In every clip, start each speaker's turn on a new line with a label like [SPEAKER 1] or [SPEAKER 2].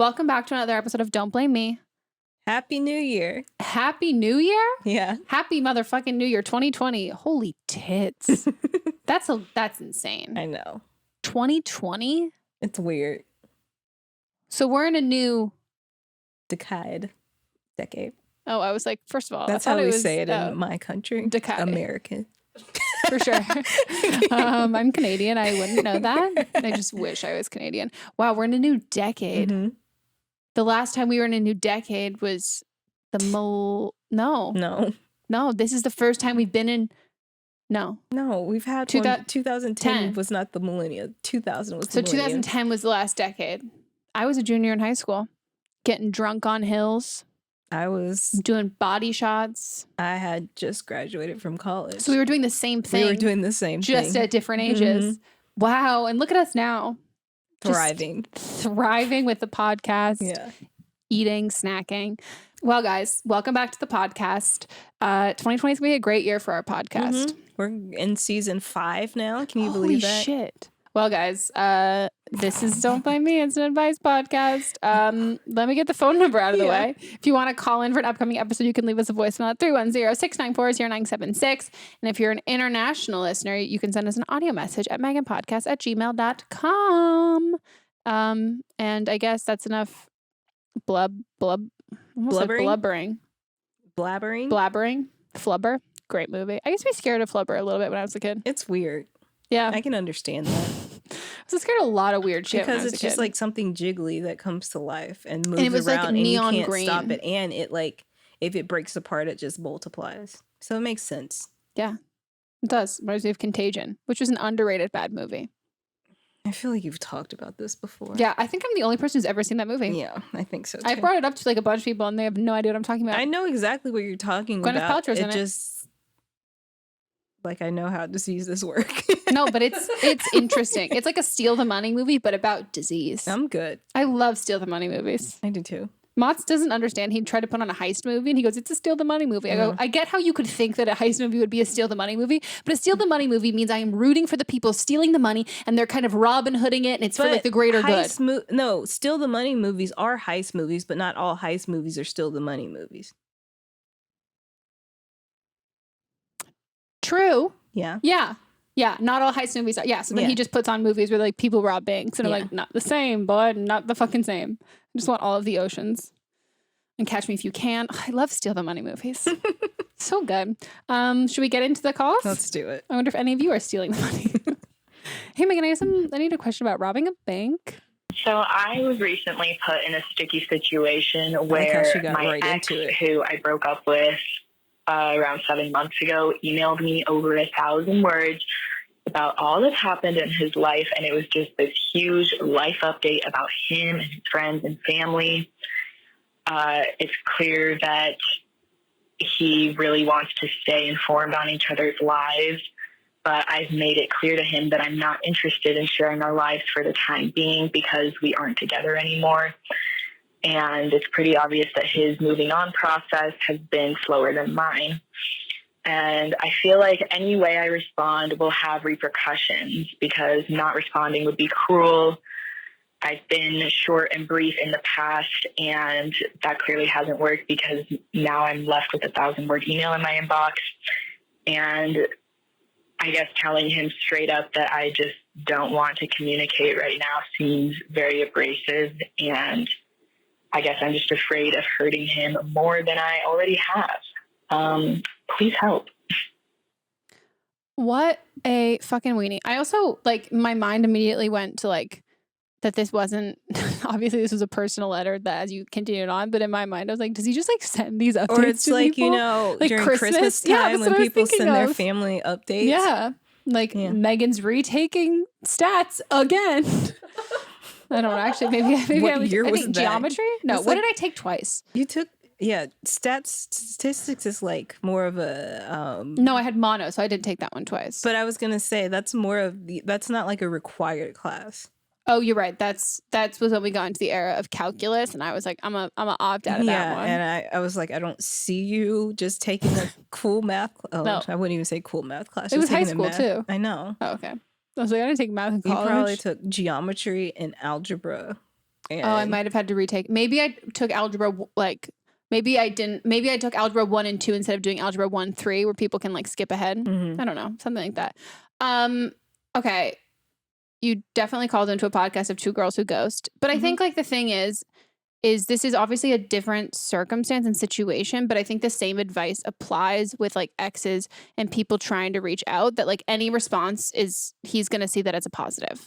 [SPEAKER 1] Welcome back to another episode of Don't Blame Me.
[SPEAKER 2] Happy New Year.
[SPEAKER 1] Happy New Year?
[SPEAKER 2] Yeah.
[SPEAKER 1] Happy motherfucking New Year 2020. Holy tits. That's insane.
[SPEAKER 2] I know.
[SPEAKER 1] 2020?
[SPEAKER 2] It's weird.
[SPEAKER 1] So we're in a new
[SPEAKER 2] Decade.
[SPEAKER 1] Oh, I was like, first of all,
[SPEAKER 2] that's
[SPEAKER 1] I
[SPEAKER 2] how we
[SPEAKER 1] was,
[SPEAKER 2] say it in my country.
[SPEAKER 1] Decade.
[SPEAKER 2] American.
[SPEAKER 1] For sure. I'm Canadian. I wouldn't know that. I just wish I was Canadian. Wow, we're in a new decade.
[SPEAKER 2] Mm-hmm.
[SPEAKER 1] The last time we were in a new decade was No, this is the first time we've been in. No,
[SPEAKER 2] we've had 2010 was not the millennium. 2000 was the millennium.
[SPEAKER 1] 2010 was the last decade. I was a junior in high school, getting drunk on hills.
[SPEAKER 2] I was
[SPEAKER 1] doing body shots.
[SPEAKER 2] I had just graduated from college.
[SPEAKER 1] So we were doing the same thing.
[SPEAKER 2] We were doing the same thing.
[SPEAKER 1] Just at different ages. Mm-hmm. Wow. And look at us now.
[SPEAKER 2] Thriving
[SPEAKER 1] with the podcast.
[SPEAKER 2] Yeah.
[SPEAKER 1] Eating, snacking. Well, guys, welcome back to the podcast. 2020 is going to be a great year for our podcast.
[SPEAKER 2] Mm-hmm. We're in season 5 now. Can you believe that?
[SPEAKER 1] Holy shit. Well, guys, this is Don't Blame Me. It's an advice podcast. Let me get the phone number out of the way. If you want to call in for an upcoming episode, you can leave us a voicemail at 310-694-0976. And if you're an international listener, you can send us an audio message at meghanpodcast@gmail.com. And I guess that's enough blubbering. Flubber. Great movie. I used to be scared of Flubber a little bit when I was a kid.
[SPEAKER 2] It's weird.
[SPEAKER 1] Yeah.
[SPEAKER 2] I can understand that.
[SPEAKER 1] I was scared of a lot of weird shit
[SPEAKER 2] because it's just like something jiggly that comes to life and moves
[SPEAKER 1] it was
[SPEAKER 2] around
[SPEAKER 1] like neon
[SPEAKER 2] and you can't
[SPEAKER 1] green.
[SPEAKER 2] stop it. And it like, if it breaks apart, it just multiplies. So it makes sense.
[SPEAKER 1] Yeah, it does. Reminds me of Contagion, which was an underrated bad movie.
[SPEAKER 2] I feel like you've talked about this before.
[SPEAKER 1] Yeah, I think I'm the only person who's ever seen that movie.
[SPEAKER 2] Yeah, I think so too.
[SPEAKER 1] I brought it up to like a bunch of people and they have no idea what I'm talking about.
[SPEAKER 2] I know exactly what you're talking
[SPEAKER 1] Gwyneth
[SPEAKER 2] about.
[SPEAKER 1] Paltrow's in it.
[SPEAKER 2] Just like I know how diseases work.
[SPEAKER 1] No, but it's interesting. It's like a Steal the Money movie, but about disease.
[SPEAKER 2] I'm good.
[SPEAKER 1] I love Steal the Money movies.
[SPEAKER 2] I do too.
[SPEAKER 1] Monts doesn't understand. He tried to put on a heist movie and he goes, it's a Steal the Money movie. I go, I get how you could think that a heist movie would be a Steal the Money movie, but a Steal the Money movie means I am rooting for the people stealing the money and they're kind of Robin Hooding it and it's for like the greater good.
[SPEAKER 2] No, Steal the Money movies are heist movies, but not all heist movies are Steal the Money movies.
[SPEAKER 1] True.
[SPEAKER 2] Yeah.
[SPEAKER 1] Yeah. Yeah. Not all heist movies are. Yeah. So then he just puts on movies where like people rob banks and I'm like, not the same, bud. Not the fucking same. I just want all of the oceans. And Catch Me If You Can. Oh, I love Steal the Money movies. So good. Should we get into the calls?
[SPEAKER 2] Let's do it.
[SPEAKER 1] I wonder if any of you are stealing the money. Hey, Meghan, I need a question about robbing a bank.
[SPEAKER 3] So I was recently put in a sticky situation where my ex, who I broke up with around 7 months ago, emailed me over 1,000 words about all that's happened in his life. And it was just this huge life update about him and his friends and family. It's clear that he really wants to stay informed on each other's lives, but I've made it clear to him that I'm not interested in sharing our lives for the time being because we aren't together anymore. And it's pretty obvious that his moving on process has been slower than mine. And I feel like any way I respond will have repercussions because not responding would be cruel. I've been short and brief in the past, and that clearly hasn't worked because now I'm left with a 1,000-word email in my inbox. And I guess telling him straight up that I just don't want to communicate right now seems very abrasive, and I guess I'm just afraid of hurting him more than I already have. Please help.
[SPEAKER 1] What a fucking weenie. I also, like, my mind immediately went to, like, that this wasn't, obviously this was a personal letter that as you continued on, but in my mind I was like, does he just like send these updates
[SPEAKER 2] or it's
[SPEAKER 1] to
[SPEAKER 2] like
[SPEAKER 1] people?
[SPEAKER 2] You know, like during Christmas time when people send their family updates.
[SPEAKER 1] Yeah, like Meghan's retaking stats again. I don't know, actually maybe
[SPEAKER 2] what year was that?
[SPEAKER 1] Geometry? No, what did I take twice?
[SPEAKER 2] You took statistics is like more of a
[SPEAKER 1] no, I had mono, so I didn't take that one twice.
[SPEAKER 2] But I was gonna say that's not like a required class.
[SPEAKER 1] Oh, you're right. That's was when we got into the era of calculus, and I was like, I'm a opt out of that one.
[SPEAKER 2] And I was like, I don't see you just taking a cool math. No. I wouldn't even say cool math class.
[SPEAKER 1] It was high school too.
[SPEAKER 2] I know.
[SPEAKER 1] Oh, okay. I was like, I didn't take math in college.
[SPEAKER 2] You probably took geometry and algebra.
[SPEAKER 1] I might have had to retake. Maybe I took algebra, maybe I didn't. Maybe I took algebra 1 and 2 instead of doing algebra 1, 3, where people can skip ahead. I don't know. Something like that. Okay. You definitely called into a podcast of 2 girls who ghost. But I think the thing is this is obviously a different circumstance and situation, but I think the same advice applies with exes and people trying to reach out, that any response he's going to see that as a positive.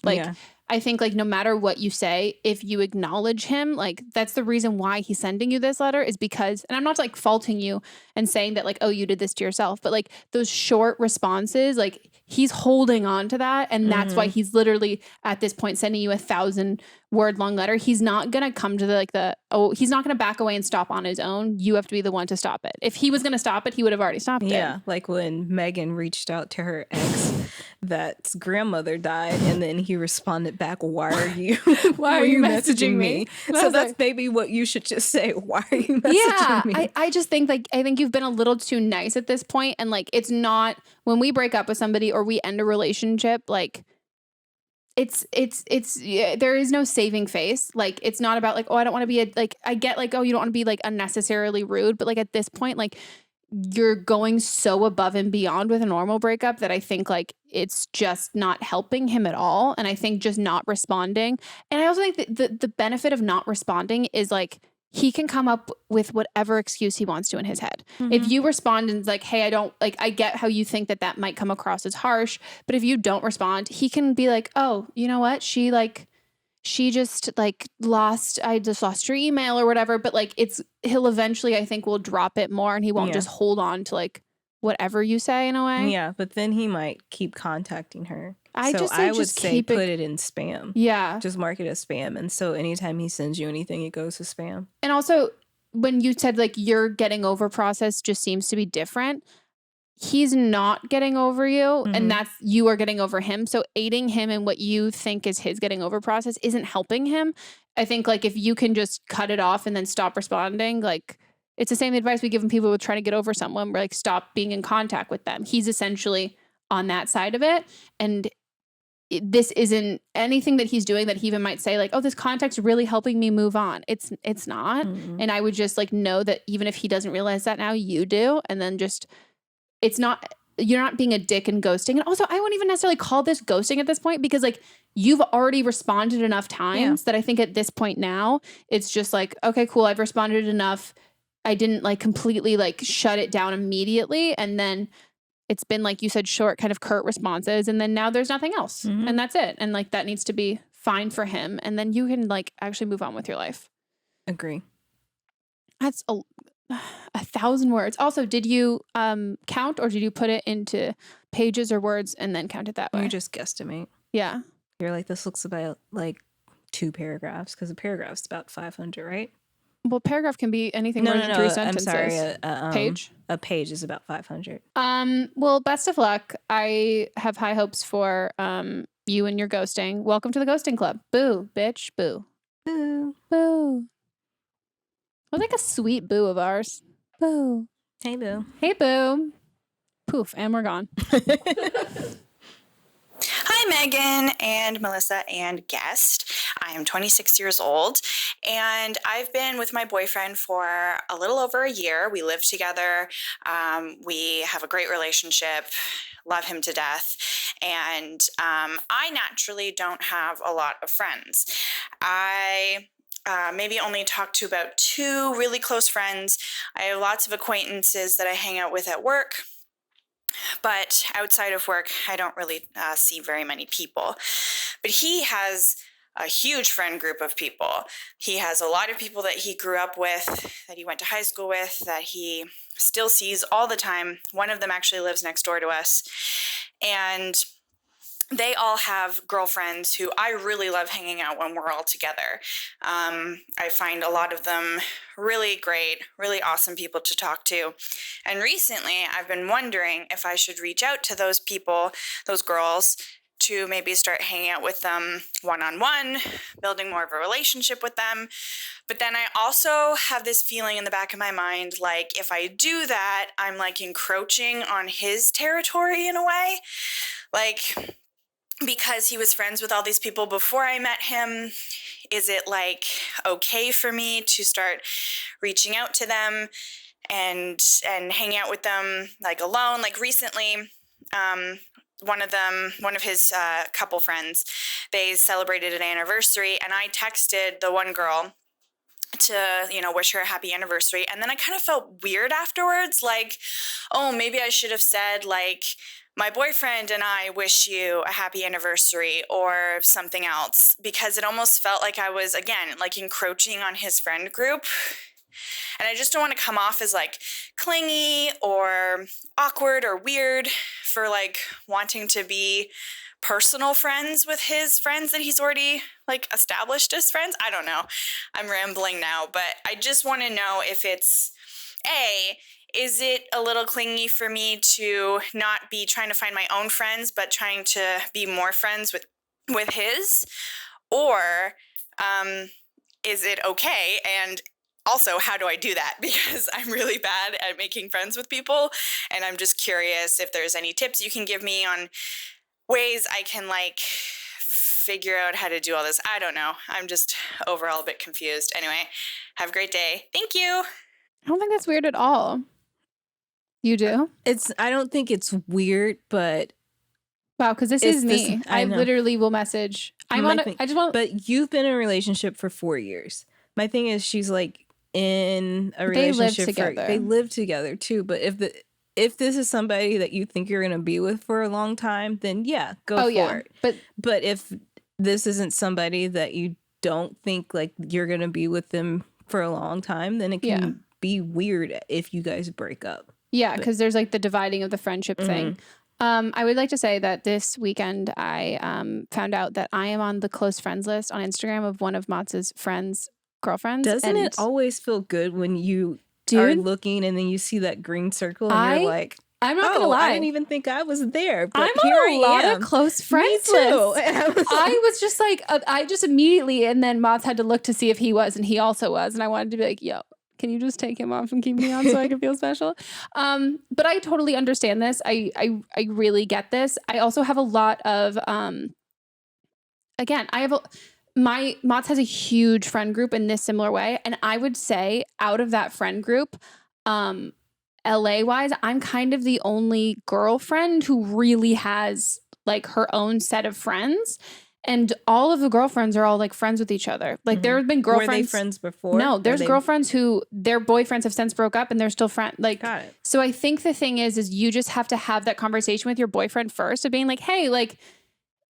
[SPEAKER 1] I think no matter what you say, if you acknowledge him, that's the reason why he's sending you this letter, is because, and I'm not faulting you and saying that oh, you did this to yourself, but those short responses, he's holding on to that. And that's why he's literally at this point sending you 1,000-word long letter. He's not going to come to he's not going to back away and stop on his own. You have to be the one to stop it. If he was going to stop it, he would have already stopped it.
[SPEAKER 2] Yeah. Like when Meghan reached out to her ex that's grandmother died, and then he responded back, why are you messaging me? So that's maybe what you should just say. Why are you messaging me?
[SPEAKER 1] I just think I think you've been a little too nice at this point. And it's not, when we break up with somebody or we end a relationship, it's there is no saving face. It's not about oh, I don't want to be I get oh, you don't want to be unnecessarily rude, but at this point, you're going so above and beyond with a normal breakup that I think it's just not helping him at all. And I think just not responding. And I also think that the benefit of not responding is he can come up with whatever excuse he wants to in his head. If you respond and it's hey, I don't I get how you think that might come across as harsh, but if you don't respond, he can be oh, you know what? She just I just lost your email or whatever. But he'll eventually, I think, will drop it more, and he won't just hold on to whatever you say in a way.
[SPEAKER 2] Yeah. But then he might keep contacting her. I would say put it in spam.
[SPEAKER 1] Yeah.
[SPEAKER 2] Just mark it as spam. And so anytime he sends you anything, it goes to spam.
[SPEAKER 1] And also when you said your getting over process just seems to be different, he's not getting over you, and that's, you are getting over him. So aiding him in what you think is his getting over process isn't helping him. I think if you can just cut it off and then stop responding, it's the same advice we give people who are trying to get over someone. We're stop being in contact with them. He's essentially on that side of it. And this isn't anything that he's doing that he even might say oh, this contact's really helping me move on. It's not. And I would just know that even if he doesn't realize that now, you do. And then just, it's not, you're not being a dick and ghosting. And also, I wouldn't even necessarily call this ghosting at this point, because you've already responded enough times that I think at this point now, it's just okay, cool, I've responded enough. I didn't completely shut it down immediately. And then it's been, you said, short, kind of curt responses. And then now there's nothing else. And that's it. And that needs to be fine for him. And then you can actually move on with your life.
[SPEAKER 2] Agree.
[SPEAKER 1] That's 1,000 words. Also, did you count, or did you put it into pages or words and then count it that way?
[SPEAKER 2] You just guesstimate.
[SPEAKER 1] Yeah.
[SPEAKER 2] You're this looks about 2 paragraphs, because a paragraph's about 500, right?
[SPEAKER 1] Well, paragraph can be anything more than 3 sentences.
[SPEAKER 2] I'm sorry.
[SPEAKER 1] Page?
[SPEAKER 2] A page is about 500.
[SPEAKER 1] Well, best of luck. I have high hopes for you and your ghosting. Welcome to the ghosting club. Boo, bitch. Boo.
[SPEAKER 2] Boo.
[SPEAKER 1] Boo. Well, a sweet boo of ours. Boo.
[SPEAKER 2] Hey, boo.
[SPEAKER 1] Hey, boo. Poof, and we're gone.
[SPEAKER 4] Hi, Meghan and Melissa and guest. I am 26 years old, and I've been with my boyfriend for a little over a year. We live together. We have a great relationship, love him to death, and I naturally don't have a lot of friends. I maybe only talk to about 2 really close friends. I have lots of acquaintances that I hang out with at work. But outside of work, I don't really see very many people. But he has a huge friend group of people. He has a lot of people that he grew up with, that he went to high school with, that he still sees all the time. One of them actually lives next door to us. And they all have girlfriends who I really love hanging out when we're all together. I find a lot of them really great, really awesome people to talk to. And recently, I've been wondering if I should reach out to those people, those girls, to maybe start hanging out with them one-on-one, building more of a relationship with them. But then I also have this feeling in the back of my mind, if I do that, I'm encroaching on his territory in a way. because he was friends with all these people before I met him, is it like okay for me to start reaching out to them and hang out with them like alone? Like recently, one of his couple friends, they celebrated an anniversary, and I texted the one girl to, wish her a happy anniversary. And then I kind of felt weird afterwards, like, oh, maybe I should have said like, my boyfriend and I wish you a happy anniversary or something else, because it almost felt like I was, again, like encroaching on his friend group. And I just don't want to come off as like clingy or awkward or weird for like wanting to be personal friends with his friends that he's already like established as friends. I don't know. I'm rambling now, but I just want to know if it's is it a little clingy for me to not be trying to find my own friends, but trying to be more friends with his? Or is it okay? And also, how do I do that? Because I'm really bad at making friends with people. And I'm just curious if there's any tips you can give me on ways I can like figure out how to do all this. I don't know. I'm just overall a bit confused. Anyway, have a great day. Thank you.
[SPEAKER 1] I don't think that's weird at all. You do?
[SPEAKER 2] I don't think it's weird, but
[SPEAKER 1] wow, because this is me. I literally will message.
[SPEAKER 2] But you've been in a relationship for 4 years. My thing is, she's like in a relationship. They live together too. But if this is somebody that you think you're gonna be with for a long time, then yeah, go for it. But if this isn't somebody that you don't think like you're gonna be with them for a long time, then it can be weird if you guys break up. Yeah,
[SPEAKER 1] because there's like the dividing of the friendship thing. I would like to say that this weekend I found out that I am on the close friends list on Instagram of one of Monts' friends' girlfriends.
[SPEAKER 2] Doesn't it always feel good when you are looking and then you see that green circle and you're like,
[SPEAKER 1] I'm not gonna lie,
[SPEAKER 2] I didn't even think I was there. But
[SPEAKER 1] I'm on a lot of close friends lists. I was just like, I just immediately, and then Monts had to look to see if he was, and he also was, and I wanted to be like, yo, can you just take him off and keep me on so I can feel special? But I totally understand this. I really get this. I also have a lot of, again, my Monts has a huge friend group in this similar way. And I would say out of that friend group, LA wise, I'm kind of the only girlfriend who really has like her own set of friends. And all of the girlfriends are all like friends with each other. Like there have been girlfriends.
[SPEAKER 2] Were they friends before?
[SPEAKER 1] No, there's girlfriends who their boyfriends have since broke up and they're still friends. Like, got it. So I think the thing is you just have to have that conversation with your boyfriend first of being like, hey, like,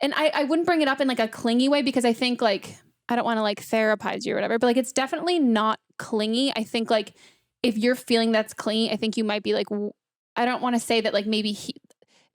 [SPEAKER 1] and I wouldn't bring it up in like a clingy way because I think like, I don't want to like therapize you or whatever, but like, it's definitely not clingy. I think like if you're feeling that's clingy, I think you might be like, I don't want to say that like maybe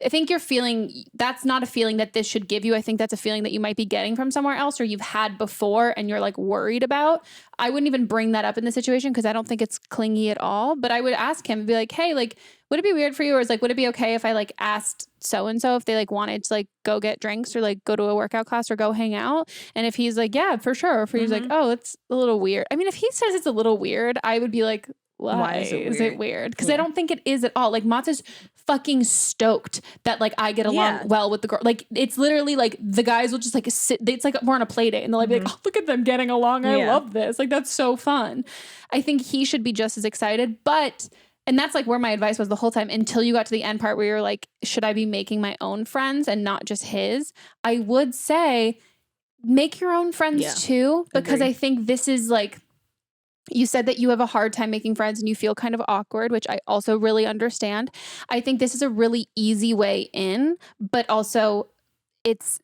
[SPEAKER 1] I think you're feeling, that's not a feeling that this should give you. I think that's a feeling that you might be getting from somewhere else or you've had before and you're like worried about. I wouldn't even bring that up in the situation because I don't think it's clingy at all. But I would ask him and be like, hey, like, would it be weird for you? Or is like, would it be okay if I like asked so-and-so if they like wanted to like go get drinks or like go to a workout class or go hang out? And if he's like, yeah, for sure. Or if he's like, oh, it's a little weird. I mean, if he says it's a little weird, I would be like, why is it weird? Because I don't think it is at all. Like Monts is fucking stoked that like I get along well with the girl. Like it's literally like the guys will just like sit. It's like we're on a play date and they'll like be like, oh, look at them getting along. I love this. Like that's so fun. I think he should be just as excited. But and that's like where my advice was the whole time until you got to the end part where you're like, should I be making my own friends and not just his? I would say make your own friends too, because I think this is like. You said that you have a hard time making friends and you feel kind of awkward, which I also really understand. I think this is a really easy way in, but also it's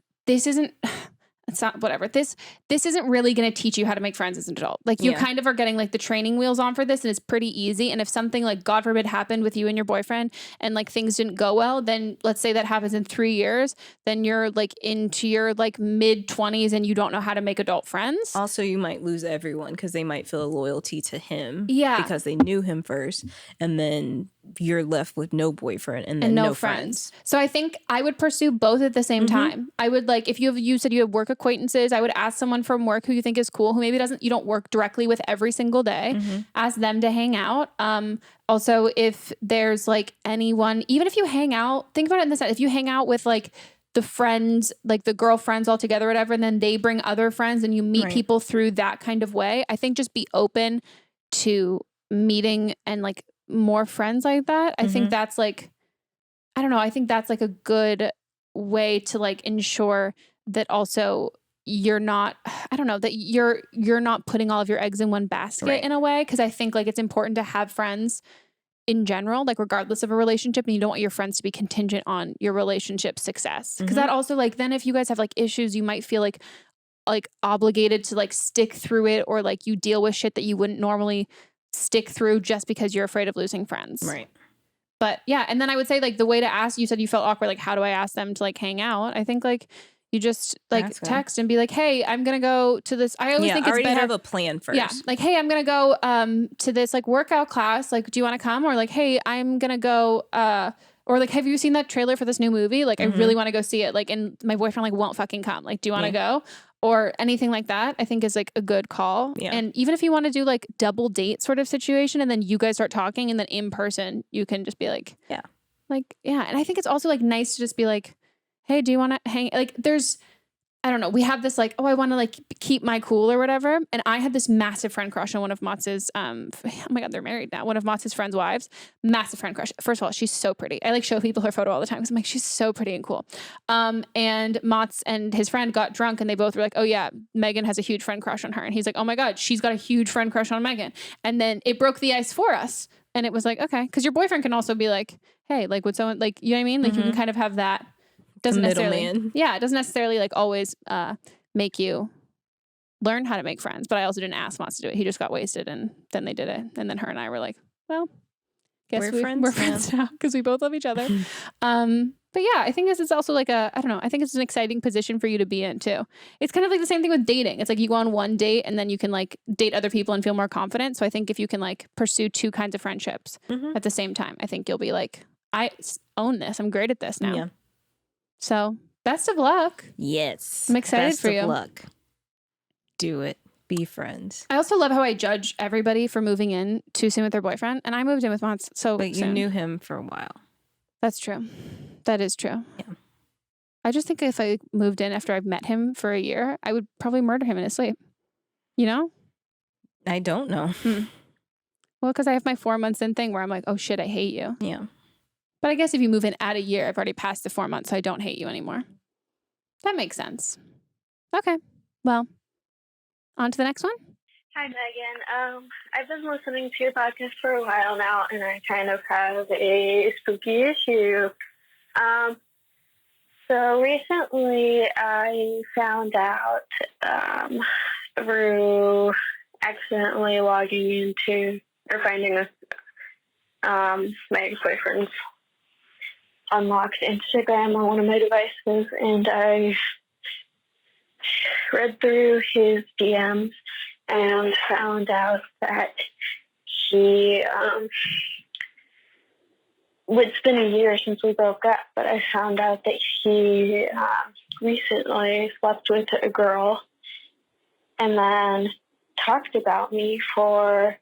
[SPEAKER 1] not whatever. This isn't really going to teach you how to make friends as an adult. Like you kind of are getting like the training wheels on for this and it's pretty easy. And if something like God forbid happened with you and your boyfriend and like things didn't go well, then let's say that happens in 3 years, then you're like into your like mid 20s and you don't know how to make adult friends.
[SPEAKER 2] Also, you might lose everyone because they might feel a loyalty to him because they knew him first. And then you're left with no boyfriend and then no friends.
[SPEAKER 1] So I think I would pursue both at the same time. I would like, if you said you have work acquaintances, I would ask someone from work who you think is cool, who maybe you don't work directly with every single day, ask them to hang out. Also, if there's like anyone, even if you hang out, think about it in this sense, if you hang out with like the friends, like the girlfriends all together, whatever, and then they bring other friends and you meet people through that kind of way. I think just be open to meeting and like more friends like that. I think that's like, I don't know. I think that's like a good way to like ensure that also you're not, I don't know, that you're not putting all of your eggs in one basket in a way. Cause I think like it's important to have friends in general, like regardless of a relationship, and you don't want your friends to be contingent on your relationship success. Cause that also like, then if you guys have like issues, you might feel like obligated to like stick through it, or like you deal with shit that you wouldn't normally stick through just because you're afraid of losing friends.
[SPEAKER 2] Right.
[SPEAKER 1] But yeah. And then I would say like the way to ask, you said you felt awkward. Like, how do I ask them to like hang out? I think like you just like text and be like, hey, I'm going to go to this. I always think it's better.
[SPEAKER 2] Have a plan first.
[SPEAKER 1] Yeah. Like, hey, I'm going to go to this like workout class. Like, do you want to come? Or like, hey, I'm going to go, or like, have you seen that trailer for this new movie? Like, I really want to go see it. Like, and my boyfriend like won't fucking come. Like, do you want to go? Or anything like that, I think is like a good call. Yeah. And even if you want to do like double date sort of situation, and then you guys start talking, and then in person, you can just be like, And I think it's also like nice to just be like, hey, do you want to hang? Like there's, I don't know. We have this like, oh, I want to like keep my cool or whatever. And I had this massive friend crush on one of Monts's, oh my God, they're married now. One of Monts's friends' wives, massive friend crush. First of all, she's so pretty. I like show people her photo all the time because I'm like, she's so pretty and cool. And Monts and his friend got drunk and they both were like, oh yeah, Meghan has a huge friend crush on her. And he's like, oh my God, she's got a huge friend crush on Meghan. And then it broke the ice for us. And it was like, okay. Cause your boyfriend can also be like, hey, like would someone like, you know what I mean? Like you can kind of have that. Doesn't necessarily, it doesn't necessarily like always make you learn how to make friends. But I also didn't ask Monts to do it. He just got wasted and then they did it. And then her and I were like, well, guess we're friends now because we both love each other. But yeah, I think this is also like I don't know, I think it's an exciting position for you to be in too. It's kind of like the same thing with dating. It's like you go on one date and then you can like date other people and feel more confident. So I think if you can like pursue two kinds of friendships at the same time, I think you'll be like, I own this. I'm great at this now. Yeah. So best of luck.
[SPEAKER 2] Yes.
[SPEAKER 1] I'm excited for you.
[SPEAKER 2] Best of luck. Do it. Be friends.
[SPEAKER 1] I also love how I judge everybody for moving in too soon with their boyfriend. And I moved in with Monts
[SPEAKER 2] But you knew him for a while.
[SPEAKER 1] That's true. That is true.
[SPEAKER 2] Yeah.
[SPEAKER 1] I just think if I moved in after I've met him for a year, I would probably murder him in his sleep. You know?
[SPEAKER 2] I don't know.
[SPEAKER 1] Well, because I have my 4 months in thing where I'm like, oh shit, I hate you.
[SPEAKER 2] Yeah.
[SPEAKER 1] But I guess if you move in at a year, I've already passed the 4 months, so I don't hate you anymore. That makes sense. Okay. Well, on to the next one.
[SPEAKER 5] Hi, Megan. I've been listening to your podcast for a while now, and I kind of have a spooky issue. So recently I found out through accidentally logging into or finding this my ex-boyfriend's unlocked Instagram on one of my devices, and I read through his DMs and found out that he it's been a year since we broke up, but I found out that he recently slept with a girl and then talked about me for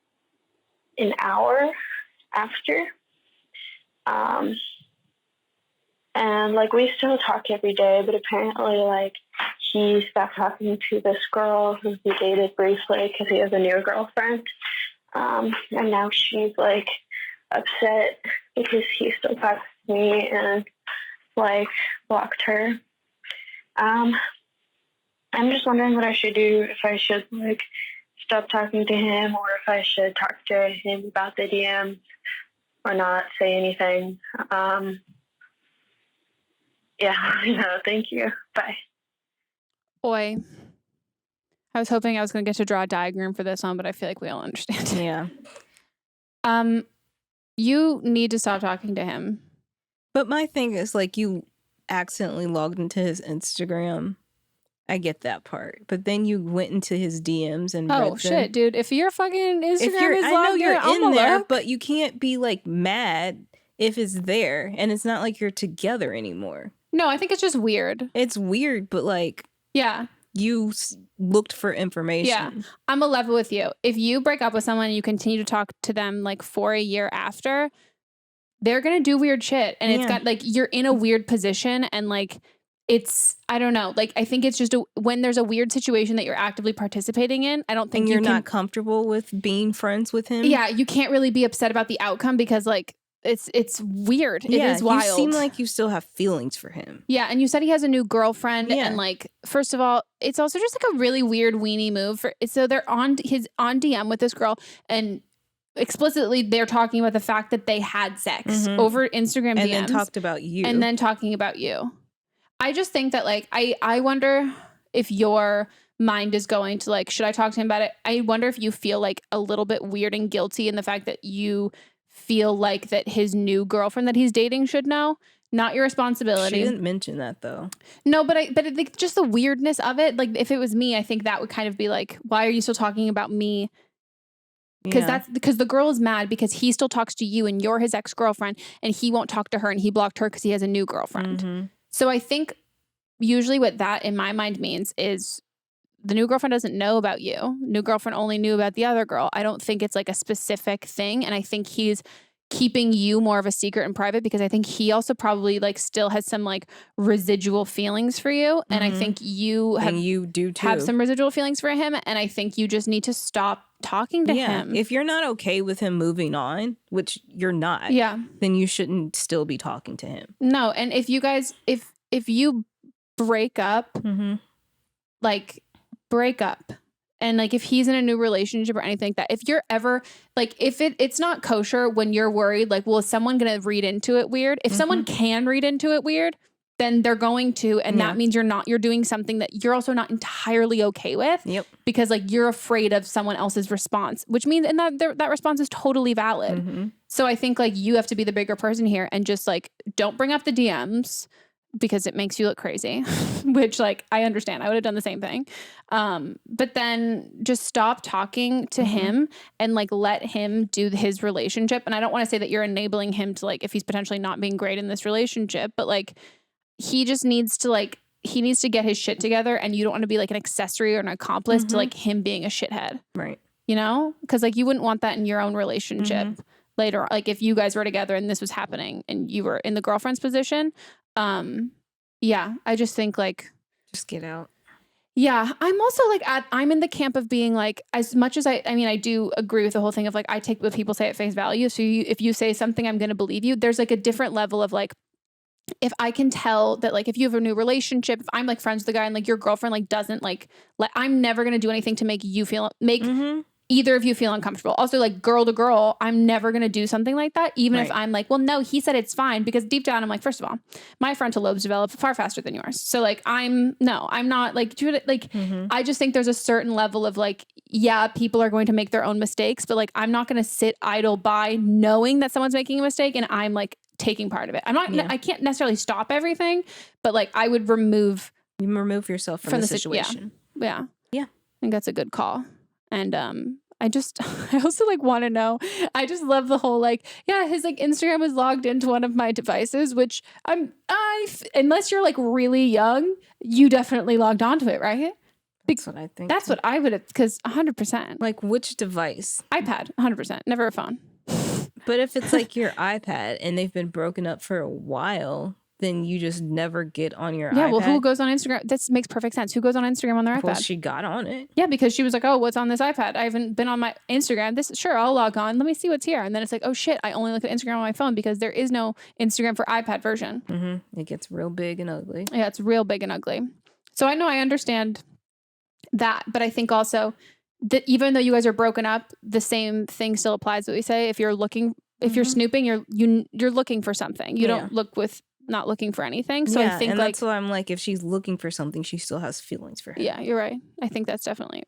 [SPEAKER 5] an hour after. And like we still talk every day, but apparently like he stopped talking to this girl who he dated briefly because he has a new girlfriend. And now she's like upset because he still talks to me and like blocked her. I'm just wondering what I should do, if I should like stop talking to him or if I should talk to him about the DMs or not say anything. Yeah, thank you. Bye.
[SPEAKER 1] Oi. I was hoping I was going to get to draw a diagram for this one, but I feel like we all understand.
[SPEAKER 2] Yeah.
[SPEAKER 1] You need to stop talking to him.
[SPEAKER 2] But my thing is like you accidentally logged into his Instagram. I get that part. But then you went into his DMs and read them.
[SPEAKER 1] Shit, dude. If your fucking Instagram is logged,
[SPEAKER 2] I know you're in there, but you can't be like mad if it's there and it's not like you're together anymore.
[SPEAKER 1] No, I think it's just weird.
[SPEAKER 2] It's weird, but like,
[SPEAKER 1] yeah,
[SPEAKER 2] you looked for information.
[SPEAKER 1] Yeah, I'm a level with you. If you break up with someone and you continue to talk to them like for a year after, they're gonna do weird shit, and it's got like you're in a weird position, and like I don't know. Like, I think it's just when there's a weird situation that you're actively participating in, I don't think
[SPEAKER 2] you're not comfortable with being friends with him.
[SPEAKER 1] Yeah, you can't really be upset about the outcome because like it's weird. It is wild.
[SPEAKER 2] You seem like you still have feelings for him.
[SPEAKER 1] Yeah, and you said he has a new girlfriend, and like, first of all, it's also just like a really weird weenie move. So they're on DM with this girl, and explicitly they're talking about the fact that they had sex over Instagram DMs,
[SPEAKER 2] and then talked about you,
[SPEAKER 1] and then talking about you. I just think that like I wonder if your mind is going to like, should I talk to him about it? I wonder if you feel like a little bit weird and guilty in the fact that you feel like that his new girlfriend that he's dating should know. Not your responsibility.
[SPEAKER 2] She didn't mention that though.
[SPEAKER 1] No, but I think just the weirdness of it. Like, if it was me, I think that would kind of be like, why are you still talking about me? Because the girl is mad because he still talks to you and you're his ex-girlfriend, and he won't talk to her, and he blocked her because he has a new girlfriend. So I think usually what that in my mind means is the new girlfriend doesn't know about you. New girlfriend only knew about the other girl. I don't think it's like a specific thing. And I think he's keeping you more of a secret and private because I think he also probably like still has some like residual feelings for you. And I think you
[SPEAKER 2] do too.
[SPEAKER 1] Have some residual feelings for him. And I think you just need to stop talking to him.
[SPEAKER 2] If you're not okay with him moving on, which you're not, then you shouldn't still be talking to him.
[SPEAKER 1] No. And if you guys, if you break up, like, break up, and like if he's in a new relationship or anything like that, if you're ever like, if it's not kosher when you're worried like, well, is someone gonna read into it weird? If someone can read into it weird, then they're going to, and that means you're doing something that you're also not entirely okay with. Because like you're afraid of someone else's response, which means and that response is totally valid. So I think like you have to be the bigger person here and just like don't bring up the DMs because it makes you look crazy, which like I understand. I would have done the same thing. But then just stop talking to him and like let him do his relationship. And I don't want to say that you're enabling him to like, if he's potentially not being great in this relationship, but like he just needs to like, he needs to get his shit together, and you don't want to be like an accessory or an accomplice to like him being a shithead. Right. You know? Because like you wouldn't want that in your own relationship later. Like if you guys were together and this was happening and you were in the girlfriend's position, I just think like
[SPEAKER 2] just get out.
[SPEAKER 1] Yeah, I'm also like I'm in the camp of being like, as much as I mean I do agree with the whole thing of like I take what people say at face value. So if you say something, I'm going to believe you. There's like a different level of like, if I can tell that like if you have a new relationship, if I'm like friends with the guy and like your girlfriend like doesn't like I'm never going to do anything to make you feel either of you feel uncomfortable. Also, like girl to girl, I'm never going to do something like that. Even if I'm like, well, no, he said it's fine, because deep down I'm like, first of all, my frontal lobes develop far faster than yours. So like, I'm not like, I just think there's a certain level of like, yeah, people are going to make their own mistakes, but like, I'm not going to sit idle by knowing that someone's making a mistake and I'm like taking part of it. I'm not, I can't necessarily stop everything, but like I would remove
[SPEAKER 2] yourself from the situation.
[SPEAKER 1] Yeah. I think that's a good call. And I also like want to know, I just love the whole like, his like Instagram was logged into one of my devices, which unless you're like really young, you definitely logged onto it, right?
[SPEAKER 2] That's what I think.
[SPEAKER 1] That's what I would have, because 100%.
[SPEAKER 2] Like which device?
[SPEAKER 1] iPad, 100%, never a phone.
[SPEAKER 2] But if it's like your iPad and they've been broken up for a while, then you just never get on your iPad.
[SPEAKER 1] Yeah, well, who goes on Instagram? This makes perfect sense. Who goes on Instagram on their iPad?
[SPEAKER 2] Well, she got on it.
[SPEAKER 1] Yeah, because she was like, oh, what's on this iPad? I haven't been on my Instagram. Sure, I'll log on. Let me see what's here. And then it's like, oh shit, I only look at Instagram on my phone because there is no Instagram for iPad version.
[SPEAKER 2] It gets real big and ugly.
[SPEAKER 1] Yeah, it's real big and ugly. So I know I understand that, but I think also that even though you guys are broken up, the same thing still applies. What we say, if you're looking, if you're snooping, you're looking for something. You don't look with not looking for anything. So I think
[SPEAKER 2] that's why I'm like, if she's looking for something, she still has feelings for him.
[SPEAKER 1] Yeah, you're right. I think that's definitely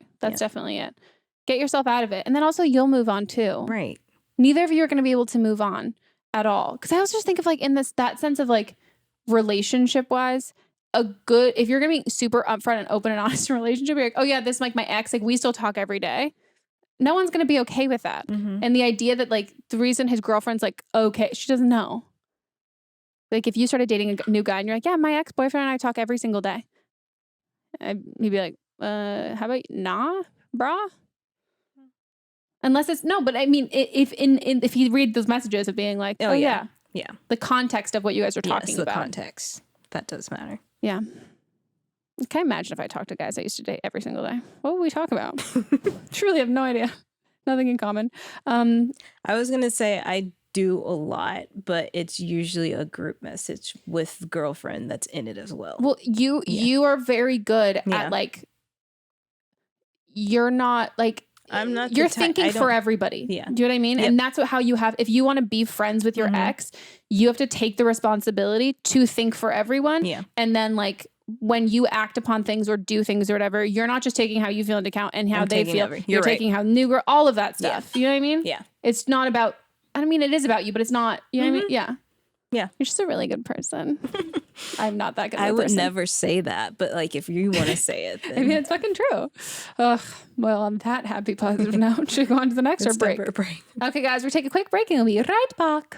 [SPEAKER 1] it. Get yourself out of it. And then also you'll move on too.
[SPEAKER 2] Right.
[SPEAKER 1] Neither of you are going to be able to move on at all. Because I also just think of like in that sense of like relationship wise, if you're going to be super upfront and open and honest in a relationship, you're like, oh yeah, this is like my ex, like we still talk every day. No one's going to be okay with that. And the idea that like the reason his girlfriend's like, okay, she doesn't know. Like if you started dating a new guy and you're like, yeah, my ex-boyfriend and I talk every single day. He'd be like, how about nah, brah? Unless it's no, but I mean, if you read those messages of being like, oh yeah, the context of what you guys are talking about.
[SPEAKER 2] The context that does matter.
[SPEAKER 1] Yeah. Can I imagine if I talked to guys I used to date every single day? What would we talk about? Truly have no idea. Nothing in common.
[SPEAKER 2] I was going to say I do a lot, but it's usually a group message with girlfriend that's in it as well.
[SPEAKER 1] Well, you are very good at like, you're not like,
[SPEAKER 2] I'm not.
[SPEAKER 1] You're thinking for everybody.
[SPEAKER 2] Yeah.
[SPEAKER 1] Do you know what I mean? Yep. And that's how you have, if you want to be friends with your ex, you have to take the responsibility to think for everyone.
[SPEAKER 2] Yeah.
[SPEAKER 1] And then like, when you act upon things or do things or whatever, you're not just taking how you feel into account and how they feel. You're taking how new girl, all of that stuff. Yeah. You know what I mean?
[SPEAKER 2] Yeah.
[SPEAKER 1] It's not about, I mean, it is about you, but it's not, you know what I mean? Yeah.
[SPEAKER 2] Yeah.
[SPEAKER 1] You're just a really good person. I'm not that good of a
[SPEAKER 2] person. I would
[SPEAKER 1] person.
[SPEAKER 2] Never say that, but like if you want to say it, then.
[SPEAKER 1] I mean, it's fucking true. Ugh. Well, on that happy positive note, should we go on to the next or break? Okay, guys, we'll take a quick break and we'll be right back.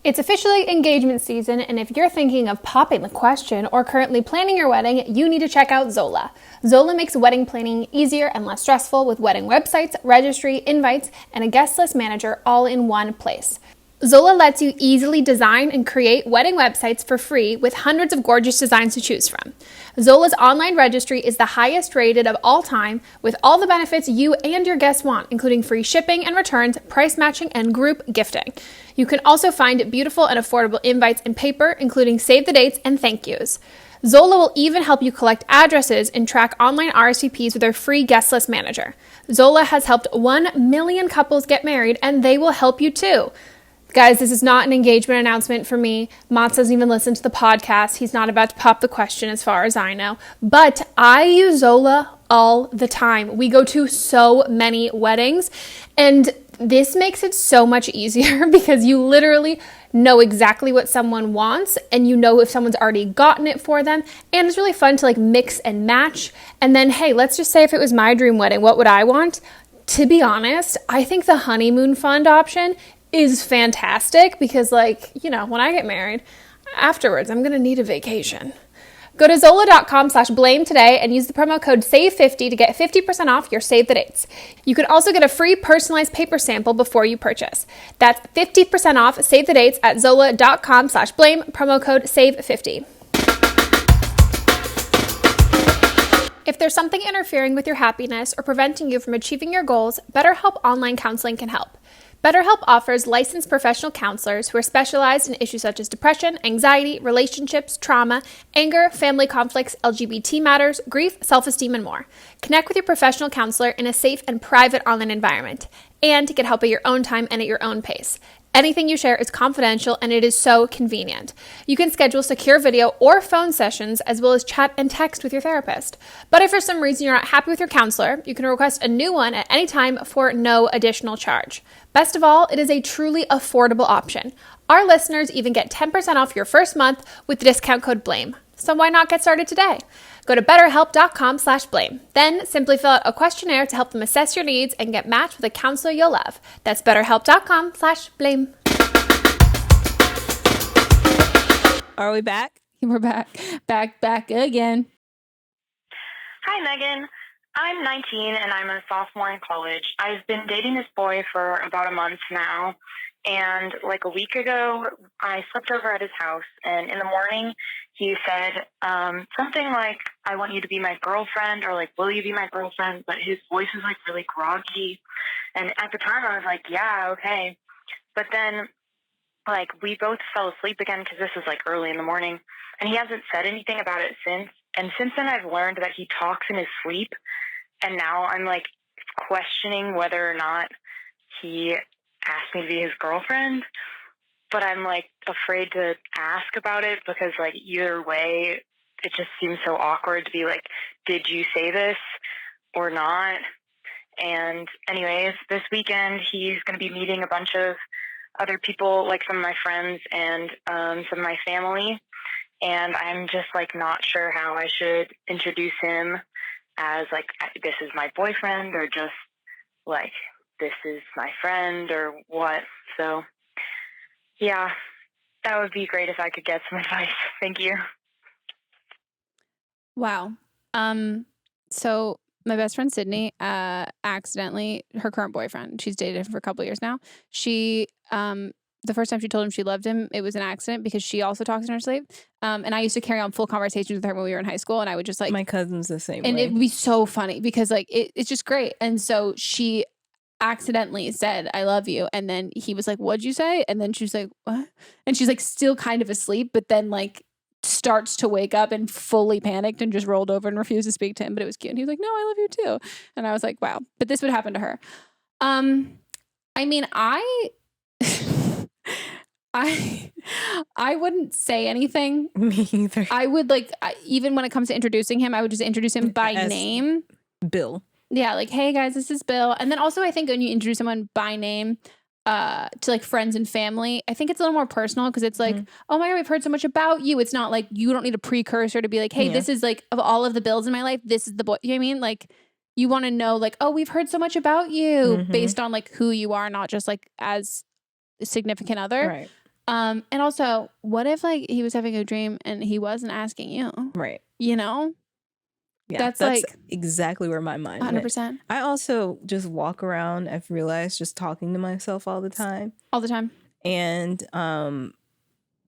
[SPEAKER 1] It's officially engagement season, and if you're thinking of popping the question or currently planning your wedding, you need to check out Zola. Zola makes wedding planning easier and less stressful with wedding websites, registry, invites, and a guest list manager all in one place. Zola lets you easily design and create wedding websites for free with hundreds of gorgeous designs to choose from. Zola's online registry is the highest rated of all time with all the benefits you and your guests want, including free shipping and returns, price matching, and group gifting. You can also find beautiful and affordable invites in paper, including save the dates and thank yous. Zola will even help you collect addresses and track online RSVPs with their free guest list manager. Zola has helped 1 million couples get married, and they will help you too. Guys, this is not an engagement announcement for me. Monts doesn't even listen to the podcast. He's not about to pop the question as far as I know. But I use Zola all the time. We go to so many weddings, and this makes it so much easier because you literally know exactly what someone wants and you know if someone's already gotten it for them. And it's really fun to like mix and match. And then, hey, let's just say if it was my dream wedding, what would I want? To be honest, I think the honeymoon fund option is fantastic because, like, you know, when I get married, afterwards, I'm going to need a vacation. Go to zola.com/blame today and use the promo code SAVE50 to get 50% off your save the dates. You can also get a free personalized paper sample before you purchase. That's 50% off save the dates at zola.com/blame, promo code SAVE50. If there's something interfering with your happiness or preventing you from achieving your goals, BetterHelp Online Counseling can help. BetterHelp offers licensed professional counselors who are specialized in issues such as depression, anxiety, relationships, trauma, anger, family conflicts, LGBT matters, grief, self-esteem, and more. Connect with your professional counselor in a safe and private online environment, and get help at your own time and at your own pace. Anything you share is confidential, and it is so convenient. You can schedule secure video or phone sessions, as well as chat and text with your therapist. But if for some reason you're not happy with your counselor, you can request a new one at any time for no additional charge. Best of all, it is a truly affordable option. Our listeners even get 10% off your first month with the discount code BLAME. So why not get started today? Go to betterhelp.com/blame. Then simply fill out a questionnaire to help them assess your needs and get matched with a counselor you'll love. That's betterhelp.com/blame.
[SPEAKER 2] Are we back?
[SPEAKER 1] We're back. Back again.
[SPEAKER 3] Hi, Meghan. I'm 19 and I'm a sophomore in college. I've been dating this boy for about a month now. And like a week ago, I slept over at his house. And in the morning, he said something like, I want you to be my girlfriend, or like, will you be my girlfriend? But his voice is like really groggy. And at the time I was like, yeah, okay. But then like we both fell asleep again because this was like early in the morning. And he hasn't said anything about it since. And since then I've learned that he talks in his sleep. And now I'm like questioning whether or not he asked me to be his girlfriend. But I'm like afraid to ask about it because like either way, it just seems so awkward to be like, did you say this or not? And anyways, this weekend he's going to be meeting a bunch of other people, like some of my friends and some of my family. And I'm just like not sure how I should introduce him as like, this is my boyfriend, or just like, this is my friend, or what. So yeah, that would be great if I could get some advice. Thank you.
[SPEAKER 1] Wow. So my best friend Sydney, accidentally, her current boyfriend, she's dated him for a couple years now. She, the first time she told him she loved him, it was an accident because she also talks in her sleep. And I used to carry on full conversations with her when we were in high school, and I would just like,
[SPEAKER 2] my cousin's the same
[SPEAKER 1] and
[SPEAKER 2] way.
[SPEAKER 1] it would be so funny because like it's just great. And so she accidentally said, I love you. And then he was like, what'd you say? And then she was like, what? And she's like still kind of asleep, but then like starts to wake up and fully panicked and just rolled over and refused to speak to him. But it was cute. And he was like, no, I love you too. And I was like, wow. But this would happen to her. I mean, I wouldn't say anything.
[SPEAKER 2] Me either.
[SPEAKER 1] I would like, even when it comes to introducing him, I would just introduce him by name.
[SPEAKER 2] Bill.
[SPEAKER 1] Yeah, like, hey guys, this is Bill. And then also I think when you introduce someone by name to like friends and family, I think it's a little more personal because it's like, oh my God, we've heard so much about you. It's not like you don't need a precursor to be like, hey, this is like of all of the Bills in my life, this is the boy. You know what I mean? Like you want to know like, oh, we've heard so much about you based on like who you are, not just like as a significant other.
[SPEAKER 2] Right.
[SPEAKER 1] And also, what if like he was having a dream and he wasn't asking you?
[SPEAKER 2] Right.
[SPEAKER 1] You know?
[SPEAKER 2] Yeah,
[SPEAKER 1] that's like
[SPEAKER 2] exactly where my mind 100%. Went. I also just walk around, I've realized, just talking to myself all the time.
[SPEAKER 1] All the time.
[SPEAKER 2] And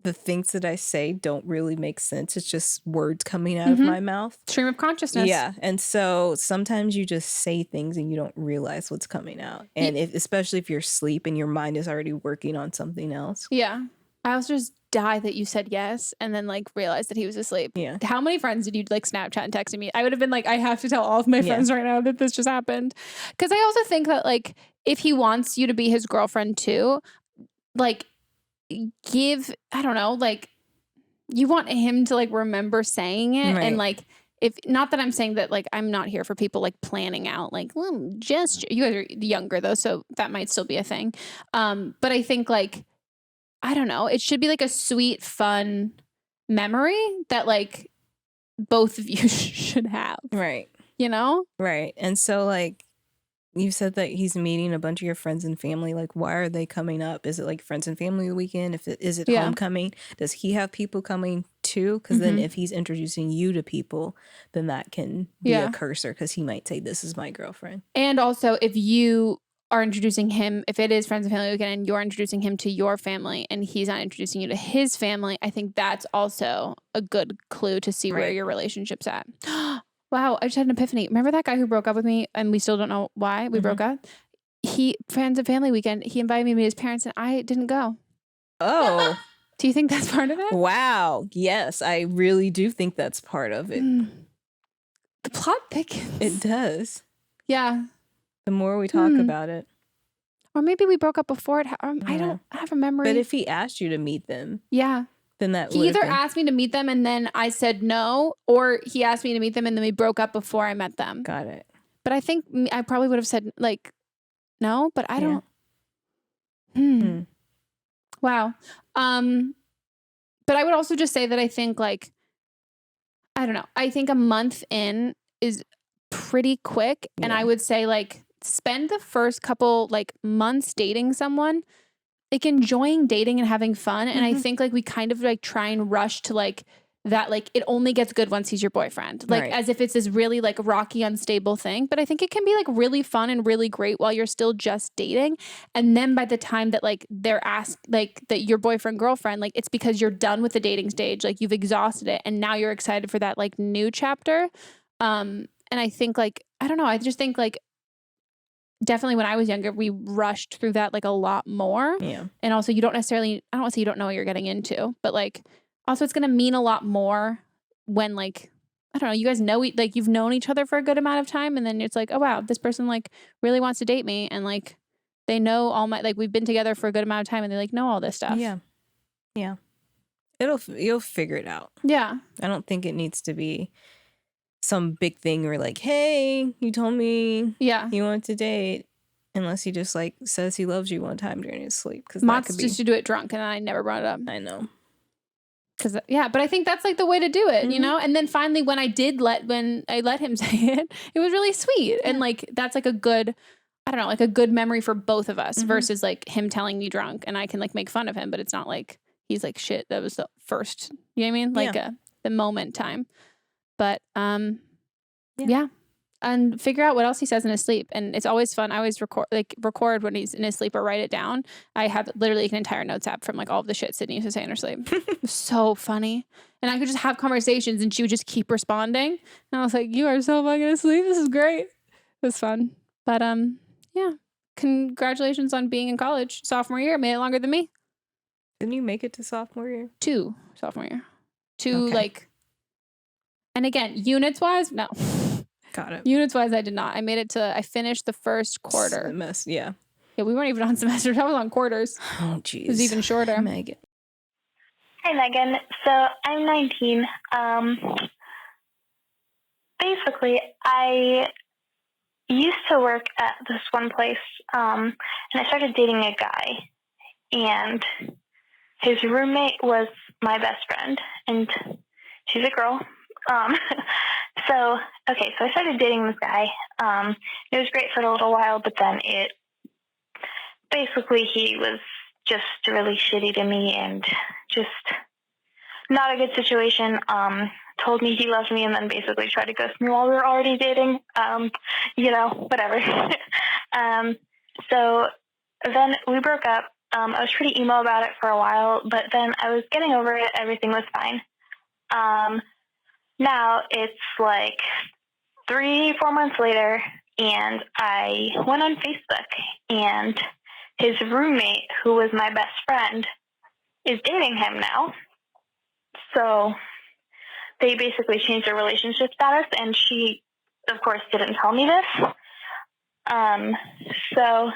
[SPEAKER 2] the things that I say don't really make sense. It's just words coming out of my mouth.
[SPEAKER 1] Stream of consciousness.
[SPEAKER 2] Yeah. And so sometimes you just say things and you don't realize what's coming out. And especially if you're asleep and your mind is already working on something else.
[SPEAKER 1] Yeah. I also just die that you said yes and then like realized that he was asleep.
[SPEAKER 2] Yeah.
[SPEAKER 1] How many friends did you like Snapchat and text me? I would have been like, I have to tell all of my friends right now that this just happened. Because I also think that like if he wants you to be his girlfriend too, like give, I don't know, like you want him to like remember saying it and like if not that I'm saying that like I'm not here for people like planning out like well, just you guys are younger though, so that might still be a thing. But I think like I don't know. It should be like a sweet, fun memory that like both of you should have.
[SPEAKER 2] Right.
[SPEAKER 1] You know?
[SPEAKER 2] Right. And so like you said that he's meeting a bunch of your friends and family. Like why are they coming up? Is it like friends and family weekend? Is it homecoming? Does he have people coming too? Because then if he's introducing you to people, then that can be a cursor because he might say, this is my girlfriend.
[SPEAKER 1] And also if you are introducing him, if it is friends and family weekend and you're introducing him to your family and he's not introducing you to his family, I think that's also a good clue to see where your relationship's at. Wow, I just had an epiphany. Remember that guy who broke up with me and we still don't know why we broke up? Friends and family weekend, he invited me to meet his parents and I didn't go.
[SPEAKER 2] Oh.
[SPEAKER 1] Do you think that's part of it?
[SPEAKER 2] Wow. Yes, I really do think that's part of it.
[SPEAKER 1] The plot thickens.
[SPEAKER 2] It does.
[SPEAKER 1] Yeah.
[SPEAKER 2] The more we talk about it.
[SPEAKER 1] Or maybe we broke up before it. I don't have a memory.
[SPEAKER 2] But if he asked you to meet them.
[SPEAKER 1] Yeah.
[SPEAKER 2] Then that
[SPEAKER 1] he either asked me to meet them and then I said no, or he asked me to meet them and then we broke up before I met them.
[SPEAKER 2] Got it.
[SPEAKER 1] But I think I probably would have said like no, but I don't. Wow. But I would also just say that I think like I don't know. I think a month in is pretty quick, and I would say like spend the first couple like months dating someone, like enjoying dating and having fun. And I think like we kind of like try and rush to like that, like it only gets good once he's your boyfriend, like as if it's this really like rocky, unstable thing. But I think it can be like really fun and really great while you're still just dating. And then by the time that like they're asked like that your boyfriend, girlfriend, like it's because you're done with the dating stage, like you've exhausted it and now you're excited for that like new chapter. And I think like, I don't know, I just think like definitely when I was younger, we rushed through that like a lot more.
[SPEAKER 2] Yeah.
[SPEAKER 1] And also you don't necessarily, I don't want to say you don't know what you're getting into, but like also it's going to mean a lot more when like, I don't know, you guys know, like you've known each other for a good amount of time. And then it's like, oh wow, this person like really wants to date me. And like, they know all my, like we've been together for a good amount of time and they like know all this stuff.
[SPEAKER 2] Yeah. Yeah. You'll figure it out.
[SPEAKER 1] Yeah.
[SPEAKER 2] I don't think it needs to be some big thing where like, hey, you told me you wanted to date, unless he just like says he loves you one time during his sleep. Because
[SPEAKER 1] Monts used to do it drunk and I never brought it up.
[SPEAKER 2] I know.
[SPEAKER 1] But I think that's like the way to do it, you know? And then finally when I let him say it, it was really sweet. And like, that's like a good, I don't know, like a good memory for both of us versus like him telling me drunk and I can like make fun of him, but it's not like he's like, shit, that was the first, you know what I mean? Like the moment time. But yeah, and figure out what else he says in his sleep. And it's always fun. I always record when he's in his sleep or write it down. I have literally an entire notes app from like all of the shit Sydney used to say in her sleep. It was so funny. And I could just have conversations and she would just keep responding. And I was like, you are so fucking asleep. This is great. It was fun. But yeah. Congratulations on being in college. Sophomore year. Made it longer than me.
[SPEAKER 2] Didn't you make it to sophomore year?
[SPEAKER 1] 2 sophomore year. 2 like, and again, units wise, no.
[SPEAKER 2] Got it.
[SPEAKER 1] Units wise, I did not. I finished the first quarter.
[SPEAKER 2] Yeah.
[SPEAKER 1] Yeah, we weren't even on semesters. I was on quarters.
[SPEAKER 2] Oh, jeez.
[SPEAKER 1] It was even shorter.
[SPEAKER 2] Meghan.
[SPEAKER 5] Hi, Meghan. So I'm 19. Basically, I used to work at this one place, and I started dating a guy, and his roommate was my best friend, and she's a girl. So I started dating this guy. It was great for a little while, but then he was just really shitty to me and just not a good situation. Told me he loved me and then basically tried to ghost me while we were already dating. Whatever. So then we broke up. I was pretty emo about it for a while, but then I was getting over it. Everything was fine. Now it's like 3-4 months later, and I went on Facebook, and his roommate, who was my best friend, is dating him now. So they basically changed their relationship status, and she, of course, didn't tell me this. So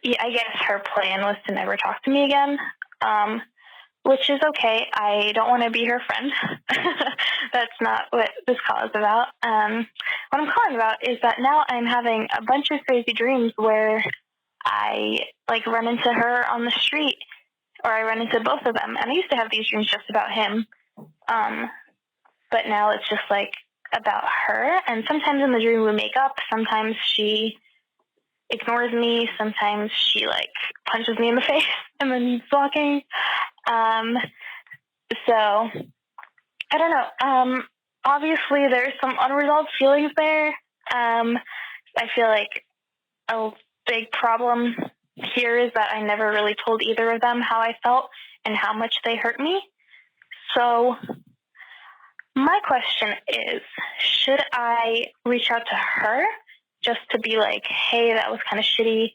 [SPEAKER 5] yeah, I guess her plan was to never talk to me again. Which is okay. I don't want to be her friend. That's not what this call is about. What I'm calling about is that now I'm having a bunch of crazy dreams where I run into her on the street, or I run into both of them. And I used to have these dreams just about him. But now it's just about her. And sometimes in the dream we make up. Sometimes she ignores me. Sometimes she punches me in the face and then keeps walking. So I don't know. Obviously there's some unresolved feelings there. I feel like a big problem here is that I never really told either of them how I felt and how much they hurt me. So my question is, should I reach out to her just to be like, hey, that was kind of shitty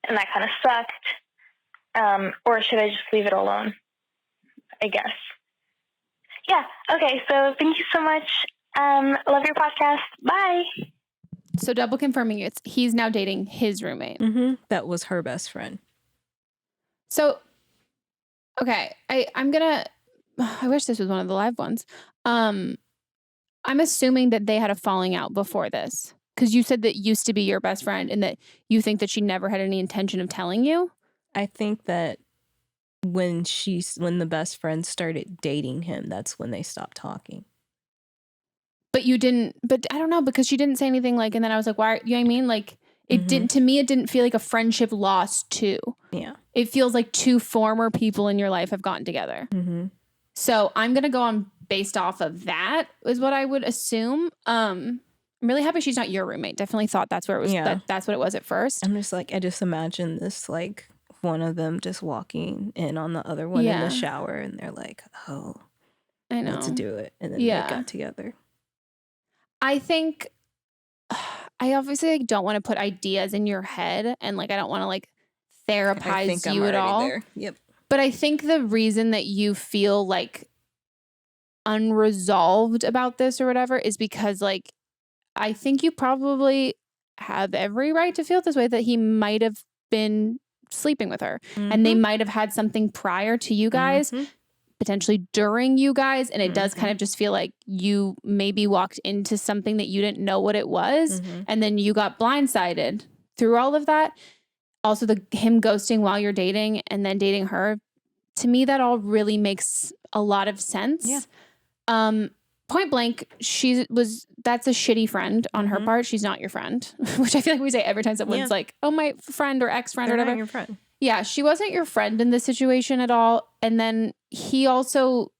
[SPEAKER 5] and that kind of sucked? Or should I just leave it alone? I guess. Yeah. Okay. So thank you so much. Love your podcast. Bye.
[SPEAKER 1] So double confirming, he's now dating his roommate.
[SPEAKER 2] Mm-hmm. That was her best friend.
[SPEAKER 1] So, okay. I wish this was one of the live ones. I'm assuming that they had a falling out before this, because you said that used to be your best friend and that you think that she never had any intention of telling you.
[SPEAKER 2] I think that when the best friend started dating him, that's when they stopped talking. But
[SPEAKER 1] I don't know, because she didn't say anything and then I was like, why, you know what I mean? It didn't feel like a friendship lost too.
[SPEAKER 2] Yeah.
[SPEAKER 1] It feels like 2 former people in your life have gotten together.
[SPEAKER 2] Mm-hmm.
[SPEAKER 1] So I'm going to go on based off of that is what I would assume. I'm really happy she's not your roommate. Definitely thought that's where it was. Yeah. That's what it was at first.
[SPEAKER 2] I'm just I just imagine this one of them just walking in on the other one in the shower, and they're like, oh,
[SPEAKER 1] I know,
[SPEAKER 2] let's do it. And then they got together.
[SPEAKER 1] I think I obviously don't want to put ideas in your head, and I don't want to therapize you at all.
[SPEAKER 2] There. Yep.
[SPEAKER 1] But I think the reason that you feel unresolved about this or whatever is because I think you probably have every right to feel this way, that he might have been sleeping with her, and they might have had something prior to you guys, potentially during you guys, and it does kind of just feel like you maybe walked into something that you didn't know what it was, and then you got blindsided through all of that. Also, him ghosting while you're dating and then dating her, to me that all really makes a lot of sense.
[SPEAKER 2] Yeah.
[SPEAKER 1] Point blank, that's a shitty friend on her part. She's not your friend, which I feel like we say every time someone's oh, my friend or ex-friend or whatever.
[SPEAKER 2] Not your friend.
[SPEAKER 1] Yeah, she wasn't your friend in this situation at all. And then he also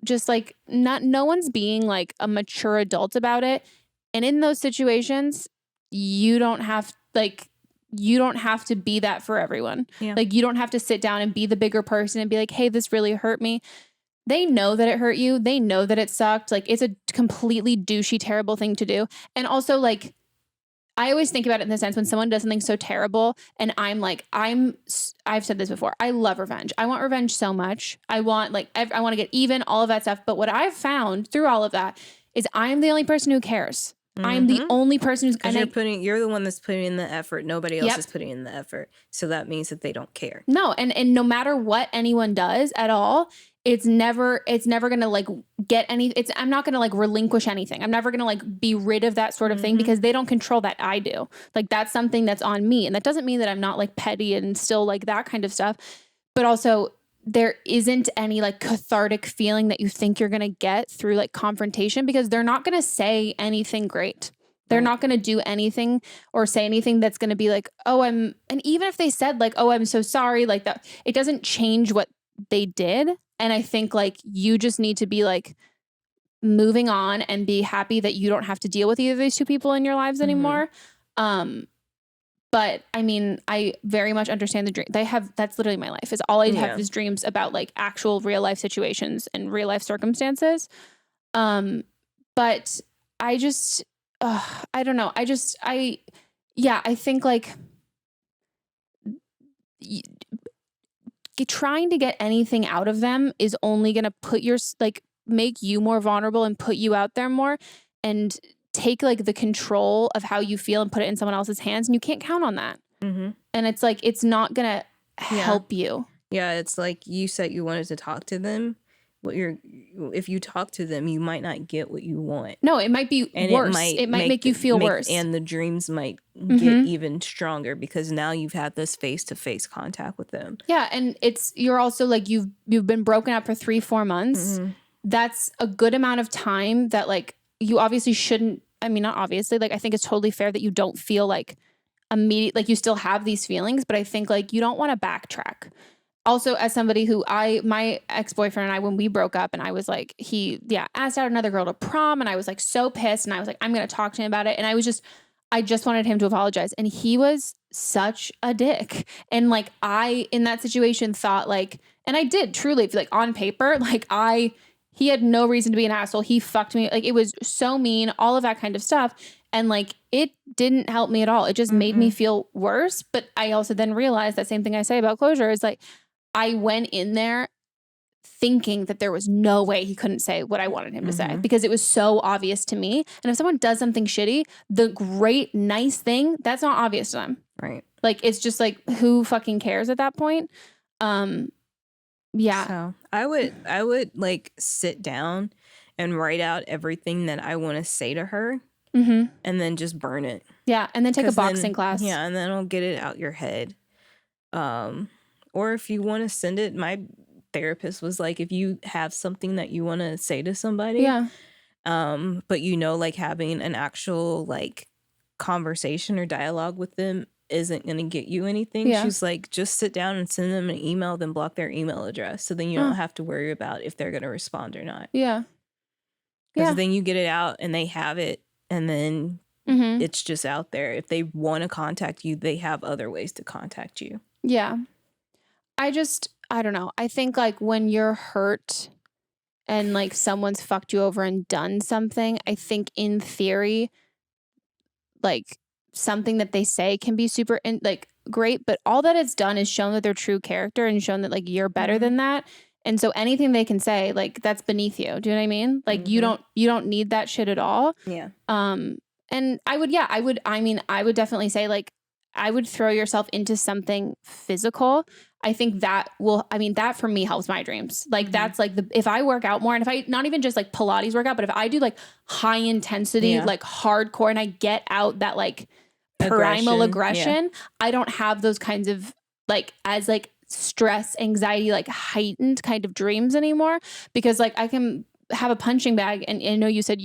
[SPEAKER 1] just no one's being a mature adult about it. And in those situations, you don't have to be that for everyone.
[SPEAKER 2] Yeah.
[SPEAKER 1] Like, you don't have to sit down and be the bigger person and be like, hey, this really hurt me. They know that it hurt you. They know that it sucked. Like, it's a completely douchey, terrible thing to do. And also, like, I always think about it in the sense when someone does something so terrible and I've said this before. I love revenge. I want revenge so much. I want to get even, all of that stuff. But what I've found through all of that is I am the only person who cares. I'm the only person who's...
[SPEAKER 2] You're the one that's putting in the effort. Nobody else is putting in the effort. So that means that they don't care.
[SPEAKER 1] No, and no matter what anyone does at all, it's never going to like get any... I'm not going to like relinquish anything. I'm never going to like be rid of that sort of thing because they don't control that. I do. Like, that's something that's on me. And that doesn't mean that I'm not like petty and still like that kind of stuff. But also, there isn't any like cathartic feeling that you think you're going to get through like confrontation, because they're not going to say anything great. They're not going to do anything or say anything that's going to be like, and even if they said like, oh, I'm so sorry, like that, it doesn't change what they did. And I think like you just need to be like moving on and be happy that you don't have to deal with either of these two people in your lives anymore. But I mean, I very much understand the dream. That's literally my life, is all I have is dreams about like actual real life situations and real life circumstances. But I just, I don't know. I think like trying to get anything out of them is only going to make you more vulnerable and put you out there more, and take like the control of how you feel and put it in someone else's hands. And you can't count on that. And it's like, it's not going to help you.
[SPEAKER 2] Yeah. It's like you said you wanted to talk to them. If you talk to them, you might not get what you want.
[SPEAKER 1] No, it might be worse. It might make you feel worse.
[SPEAKER 2] And the dreams might get even stronger because now you've had this face-to-face contact with them.
[SPEAKER 1] Yeah. And you're also like, you've been broken up for 3-4 months. That's a good amount of time that like, you obviously shouldn't, I mean, not obviously, like, I think it's totally fair that you don't feel like immediate, like you still have these feelings, but I think like you don't want to backtrack. Also, as somebody who my ex-boyfriend and I, when we broke up and I was like, he asked out another girl to prom, and I was like so pissed, and I was like, I'm going to talk to him about it. And I just wanted him to apologize. And he was such a dick. And like, I, in that situation thought like, and I did truly like on paper, like he had no reason to be an asshole. He fucked me. Like, it was so mean, all of that kind of stuff. And like, it didn't help me at all. It just made me feel worse. But I also then realized that same thing I say about closure is like, I went in there thinking that there was no way he couldn't say what I wanted him to say, because it was so obvious to me. And if someone does something shitty, the great, nice thing, that's not obvious to them.
[SPEAKER 2] Right.
[SPEAKER 1] Like, it's just like, who fucking cares at that point? Yeah.
[SPEAKER 2] So I would like sit down and write out everything that I want to say to her, and then just burn it.
[SPEAKER 1] Yeah. And then take a boxing class.
[SPEAKER 2] Yeah. And then I'll get it out your head. Or if you want to send it, my therapist was like, if you have something that you want to say to somebody, but like having an actual like conversation or dialogue with them isn't going to get you anything. She's like, just sit down and send them an email, then block their email address. So then you don't have to worry about if they're going to respond or not.
[SPEAKER 1] Yeah.
[SPEAKER 2] Because then you get it out and they have it, and then it's just out there. If they want to contact you, they have other ways to contact you.
[SPEAKER 1] Yeah. I don't know. I think like when you're hurt and like someone's fucked you over and done something, I think in theory, like something that they say can be super great, but all that it's done is shown that they're true character and shown that like you're better than that. And so anything they can say, like, that's beneath you. Do you know what I mean? Like you don't need that shit at all.
[SPEAKER 2] Yeah.
[SPEAKER 1] And I would definitely say like, I would throw yourself into something physical. I think that that for me helps my dreams. Like that's like if I work out more, and if I, not even just like Pilates workout, but if I do like high intensity, like hardcore, and I get out that like primal aggression, I don't have those kinds of like, as like stress, anxiety, like heightened kind of dreams anymore, because like I can have a punching bag, and I know you said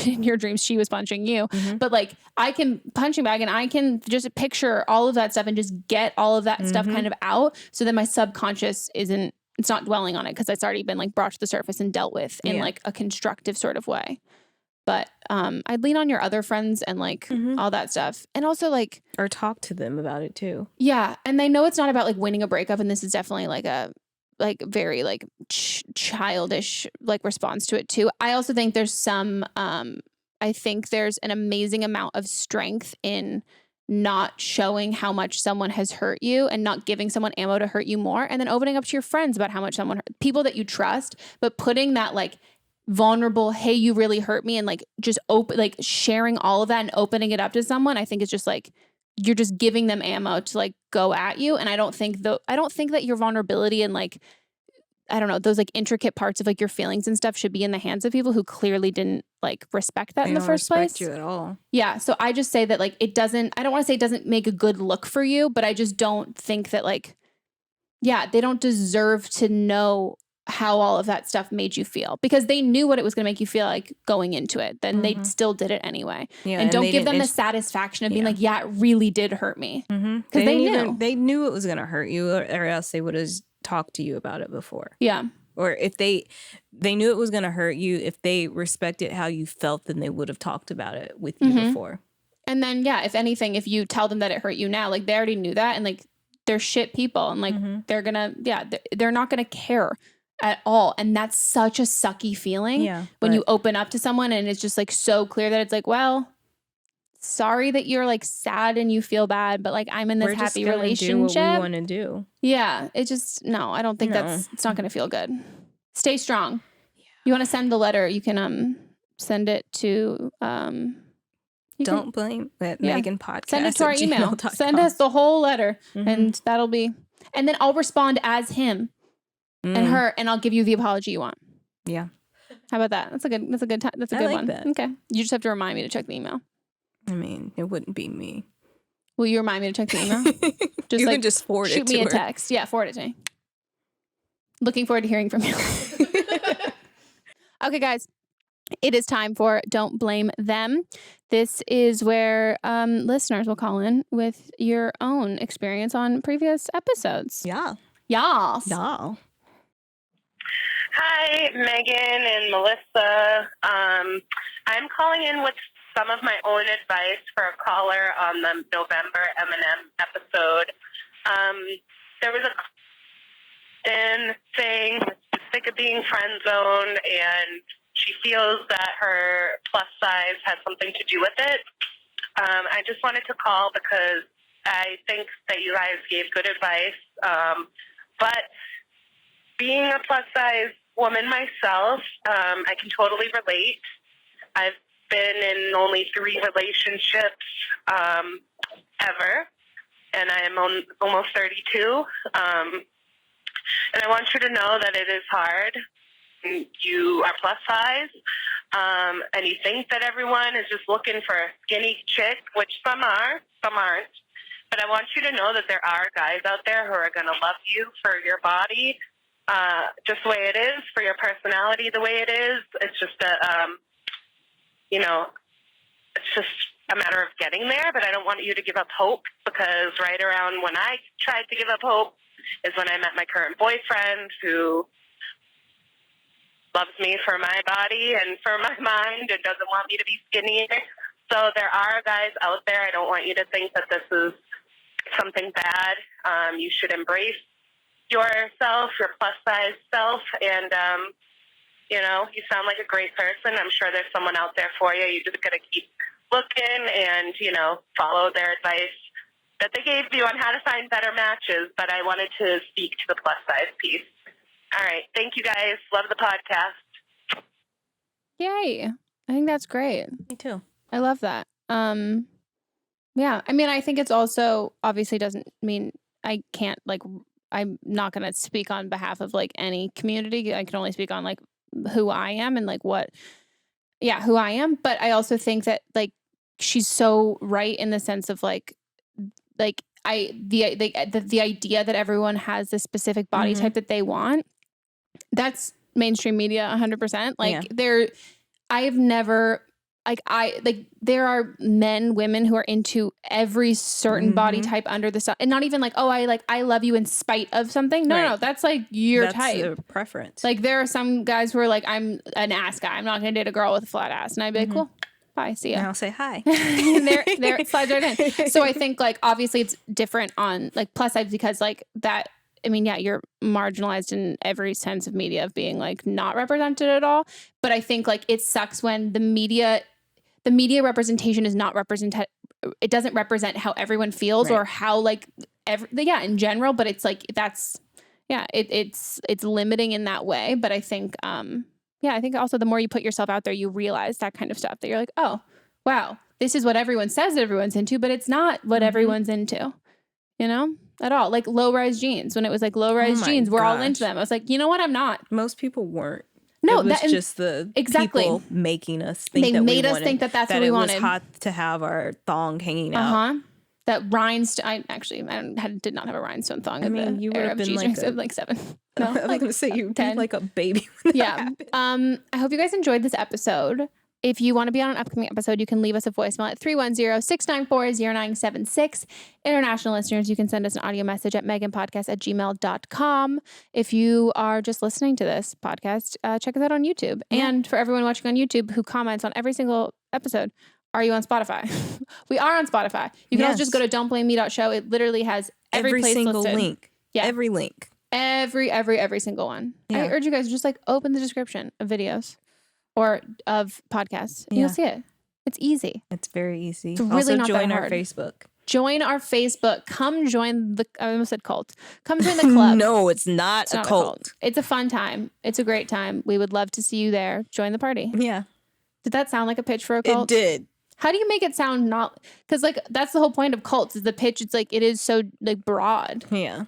[SPEAKER 1] in your dreams she was punching you, but like I can punching bag and I can just picture all of that stuff and just get all of that stuff kind of out, so then my subconscious it's not dwelling on it because it's already been like brought to the surface and dealt with in like a constructive sort of way. But I'd lean on your other friends and like all that stuff. And also like,
[SPEAKER 2] or talk to them about it too.
[SPEAKER 1] Yeah. And they know it's not about like winning a breakup. And this is definitely like a very like childish like response to it too. I also think there's some, I think there's an amazing amount of strength in not showing how much someone has hurt you and not giving someone ammo to hurt you more. And then opening up to your friends about how much someone hurt, people that you trust, but putting that like vulnerable, hey, you really hurt me, and like just like sharing all of that and opening it up to someone, I think is just like, you're just giving them ammo to like go at you. And I don't think that your vulnerability and like, I don't know, those like intricate parts of like your feelings and stuff should be in the hands of people who clearly didn't like respect that in the first place.
[SPEAKER 2] They don't respect you at all.
[SPEAKER 1] Yeah. So I just say that like I don't want to say it doesn't make a good look for you, but I just don't think that like, yeah, they don't deserve to know how all of that stuff made you feel, because they knew what it was going to make you feel like going into it. Then they still did it anyway. Yeah, and don't give them the satisfaction of being like, yeah, it really did hurt me. Because
[SPEAKER 2] they knew it was going to hurt you, or else they would have talked to you about it before.
[SPEAKER 1] Yeah.
[SPEAKER 2] Or if they knew it was going to hurt you, if they respected how you felt, then they would have talked about it with you before.
[SPEAKER 1] And then, yeah, if anything, if you tell them that it hurt you now, like they already knew that, and like they're shit people, and like they're not gonna care at all. And that's such a sucky feeling when you open up to someone and it's just like so clear that it's like, well, sorry that you're like sad and you feel bad, but like I'm in this happy relationship.
[SPEAKER 2] Do what we want to do.
[SPEAKER 1] Yeah, it just I don't think it's not gonna feel good. Stay strong. Yeah. You want to send the letter? You can send it to
[SPEAKER 2] Don't blame that meghanpodcast.
[SPEAKER 1] Send it to our email. Send us the whole letter, and that'll be. And then I'll respond as him and her, and I'll give you the apology you want.
[SPEAKER 2] Yeah.
[SPEAKER 1] How about that? That's a good time. That's a good one.
[SPEAKER 2] That.
[SPEAKER 1] Okay. You just have to remind me to check the email.
[SPEAKER 2] I mean, it wouldn't be me.
[SPEAKER 1] Will you remind me to check the email?
[SPEAKER 2] You can just forward it to her.
[SPEAKER 1] Shoot me a text. Yeah, forward it to me. Looking forward to hearing from you. Okay, guys. It is time for Don't Blame Them. This is where listeners will call in with your own experience on previous episodes.
[SPEAKER 2] Yeah.
[SPEAKER 1] Yes.
[SPEAKER 2] Yeah.
[SPEAKER 3] Hi, Meghan and Melissa. I'm calling in with some of my own advice for a caller on the November M&M episode. There was a question saying she's sick of being friend zoned, and she feels that her plus size has something to do with it. I just wanted to call because I think that you guys gave good advice. But being a plus size woman myself, I can totally relate. I've been in only 3 relationships ever, and I am almost 32. And I want you to know that it is hard. You are plus size, and you think that everyone is just looking for a skinny chick, which some are, some aren't. But I want you to know that there are guys out there who are going to love you for your body, just the way it is, for your personality the way it is. It's just it's just a matter of getting there. But I don't want you to give up hope, because right around when I tried to give up hope is when I met my current boyfriend, who loves me for my body and for my mind and doesn't want me to be skinny. So there are guys out there. I don't want you to think that this is something bad. You should embrace yourself, your plus size self, and you sound like a great person. I'm sure there's someone out there for you. You just got to keep looking and follow their advice that they gave you on how to find better matches. But I wanted to speak to the plus size piece. All right. Thank you, guys. Love the podcast.
[SPEAKER 1] Yay. I think that's great.
[SPEAKER 2] Me too.
[SPEAKER 1] I love that. Yeah. I mean, I think it's also obviously doesn't mean I can't, like, I'm not going to speak on behalf of like any community. I can only speak on like who I am and like who I am. But I also think that like she's so right in the sense of like the idea that everyone has this specific body type that they want. That's mainstream media 100%. Like I've never there are men, women who are into every certain body type under the sun, and not even like, oh, I love you in spite of something. No, that's like your type.
[SPEAKER 2] That's the preference.
[SPEAKER 1] Like there are some guys who are like, I'm an ass guy. I'm not gonna date a girl with a flat ass, and I'd be like, cool, bye, see ya.
[SPEAKER 2] And I'll say hi.
[SPEAKER 1] there it slides right in. So I think like obviously it's different on like plus sides because like that. I mean, yeah, you're marginalized in every sense of media of being like not represented at all. But I think like it sucks when the media representation is not represented. It doesn't represent how everyone feels or how like in general. But it's like it's limiting in that way. But I think I think also the more you put yourself out there, you realize that kind of stuff that you're like, oh wow, this is what everyone says everyone's into, but it's not what everyone's into, you know. At all. Like low-rise jeans. When it was like low-rise jeans, we're all into them. I was like, you know what? I'm not.
[SPEAKER 2] Most people weren't.
[SPEAKER 1] No,
[SPEAKER 2] it was just the people making us think
[SPEAKER 1] they made us think that that's what we wanted.
[SPEAKER 2] It was hot to have our thong hanging out.
[SPEAKER 1] That rhinestone. I did not have a rhinestone thong.
[SPEAKER 2] I mean, you would have been
[SPEAKER 1] like 7. No,
[SPEAKER 2] I was going to say you'd be like a baby.
[SPEAKER 1] Yeah. I hope you guys enjoyed this episode. If you want to be on an upcoming episode, you can leave us a voicemail at 310-694-0976. International listeners, you can send us an audio message at meghanpodcast@gmail.com. If you are just listening to this podcast, check us out on YouTube. Yeah. And for everyone watching on YouTube who comments on every single episode, are you on Spotify? We are on Spotify. You can also just go to don'tblameme.show. It literally has every place
[SPEAKER 2] single
[SPEAKER 1] listed.
[SPEAKER 2] Link. Yeah. Every link.
[SPEAKER 1] Every single one. Yeah. I urge you guys to just like open the description of videos. Or of podcasts. You'll see it. It's easy.
[SPEAKER 2] It's very easy.
[SPEAKER 1] It's really
[SPEAKER 2] also
[SPEAKER 1] not
[SPEAKER 2] join
[SPEAKER 1] that
[SPEAKER 2] our
[SPEAKER 1] hard.
[SPEAKER 2] Facebook.
[SPEAKER 1] Join our Facebook. Come join I almost said cult. Come join the club.
[SPEAKER 2] No, it's not a cult.
[SPEAKER 1] It's a fun time. It's a great time. We would love to see you there. Join the party.
[SPEAKER 2] Yeah.
[SPEAKER 1] Did that sound like a pitch for a cult?
[SPEAKER 2] It did.
[SPEAKER 1] How do you make it sound not? Because like that's the whole point of cults is the pitch. It's like it is so like broad.
[SPEAKER 2] Yeah.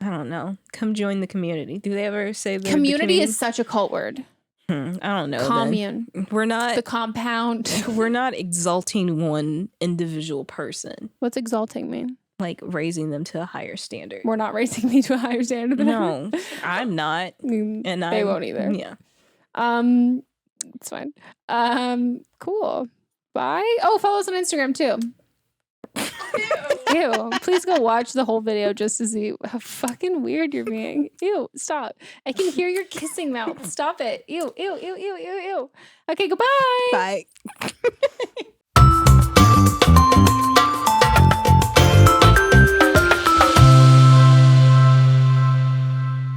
[SPEAKER 2] I don't know. Come join the community. Do they ever say the
[SPEAKER 1] community is such a cult word?
[SPEAKER 2] I don't know.
[SPEAKER 1] Commune.
[SPEAKER 2] Then. We're not
[SPEAKER 1] the compound.
[SPEAKER 2] We're not exalting one individual person.
[SPEAKER 1] What's exalting mean?
[SPEAKER 2] Like raising them to a higher standard.
[SPEAKER 1] We're not raising me to a higher standard than
[SPEAKER 2] no, I'm not. And
[SPEAKER 1] they won't either.
[SPEAKER 2] Yeah.
[SPEAKER 1] It's fine. Cool. Bye. Oh, follow us on Instagram too. Ew. Please go watch the whole video just to see how fucking weird you're being. Ew. Stop. I can hear your kissing mouth. Stop it. Ew. Ew. Ew. Ew. Ew. Ew. Okay. Goodbye.
[SPEAKER 2] Bye.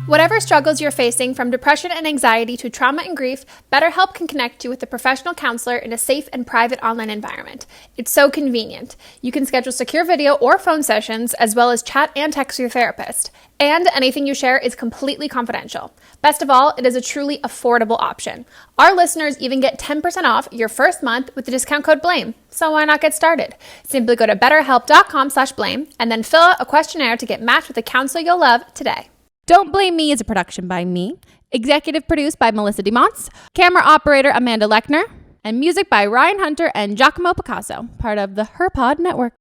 [SPEAKER 6] Whatever struggles you're facing, from depression and anxiety to trauma and grief, BetterHelp can connect you with a professional counselor in a safe and private online environment. It's so convenient. You can schedule secure video or phone sessions, as well as chat and text your therapist. And anything you share is completely confidential. Best of all, it is a truly affordable option. Our listeners even get 10% off your first month with the discount code BLAME. So why not get started? Simply go to betterhelp.com/blame and then fill out a questionnaire to get matched with a counselor you'll love today. Don't Blame Me is a production by me, executive produced by Melisa Monts, camera operator Amanda Lechner, and music by Ryan Hunter and Giacomo Picasso, part of the HerPod Network.